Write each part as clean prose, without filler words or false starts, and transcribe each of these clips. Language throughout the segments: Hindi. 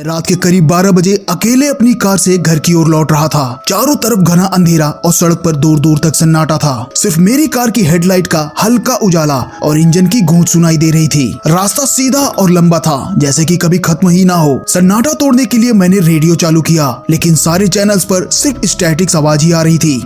रात के करीब 12 बजे अकेले अपनी कार से घर की ओर लौट रहा था। चारों तरफ घना अंधेरा और सड़क पर दूर दूर तक सन्नाटा था। सिर्फ मेरी कार की हेडलाइट का हल्का उजाला और इंजन की गूंज सुनाई दे रही थी। रास्ता सीधा और लंबा था, जैसे कि कभी खत्म ही ना हो। सन्नाटा तोड़ने के लिए मैंने रेडियो चालू किया, लेकिन सारे चैनल्स पर सिर्फ स्टैटिक आवाज ही आ रही थी।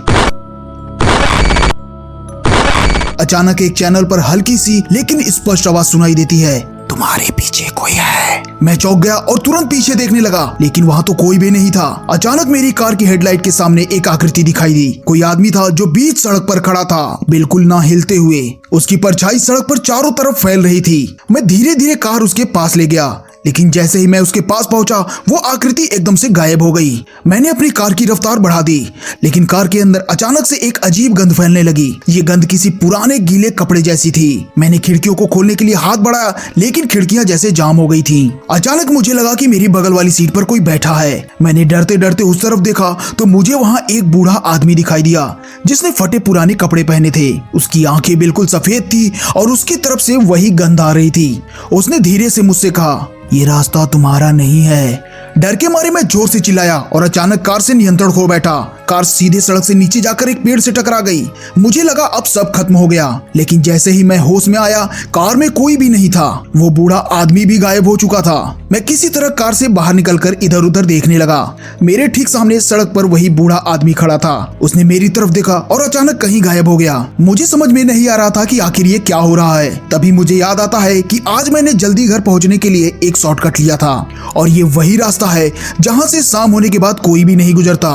अचानक एक चैनल पर हल्की सी लेकिन स्पष्ट आवाज सुनाई देती है, तुम्हारे पीछे कोई है। मैं चौंक गया और तुरंत पीछे देखने लगा, लेकिन वहाँ तो कोई भी नहीं था। अचानक मेरी कार की हेडलाइट के सामने एक आकृति दिखाई दी। कोई आदमी था जो बीच सड़क पर खड़ा था, बिल्कुल ना हिलते हुए। उसकी परछाई सड़क पर चारों तरफ फैल रही थी। मैं धीरे धीरे कार उसके पास ले गया, लेकिन जैसे ही मैं उसके पास पहुंचा, वो आकृति एकदम से गायब हो गई। मैंने अपनी कार की रफ्तार बढ़ा दी, लेकिन कार के अंदर अचानक से एक अजीब गंध फैलने लगी। ये गंध किसी पुराने गीले कपड़े जैसी थी। मैंने खिड़कियों को खोलने के लिए हाथ बढ़ाया, लेकिन खिड़कियां जैसे जाम हो गई थीं। अचानक मुझे लगा कि मेरी बगल वाली सीट पर कोई बैठा है। मैंने डरते डरते उस तरफ देखा तो मुझे वहाँ एक बूढ़ा आदमी दिखाई दिया, जिसने फटे पुराने कपड़े पहने थे। उसकी आंखें बिल्कुल सफेद थी और उसकी तरफ से वही गंध आ रही थी। उसने धीरे से मुझसे कहा, ये रास्ता तुम्हारा नहीं है। डर के मारे मैं जोर से चिल्लाया और अचानक कार से नियंत्रण खो बैठा। कार सीधे सड़क से नीचे जाकर एक पेड़ से टकरा गई। मुझे लगा अब सब खत्म हो गया, लेकिन जैसे ही मैं होश में आया, कार में कोई भी नहीं था। वो बूढ़ा आदमी भी गायब हो चुका था। मैं किसी तरह कार से बाहर निकलकर इधर उधर देखने लगा। मेरे ठीक सामने सड़क पर वही बूढ़ा आदमी खड़ा था। उसने मेरी तरफ देखा और अचानक कहीं गायब हो गया। मुझे समझ में नहीं आ रहा था कि आखिर ये क्या हो रहा है। तभी मुझे याद आता है कि आज मैंने जल्दी घर पहुंचने के लिए एक शॉर्टकट लिया था, और ये वही रास्ता है जहां से शाम होने के बाद कोई भी नहीं गुजरता।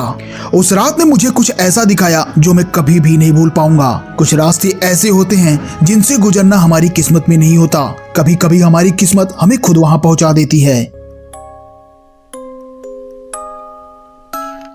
उस रात ने मुझे कुछ ऐसा दिखाया जो मैं कभी भी नहीं भूल पाऊंगा। कुछ रास्ते ऐसे होते हैं जिनसे गुजरना हमारी किस्मत में नहीं होता। कभी कभी हमारी किस्मत हमें खुद वहां पहुंचा देती है।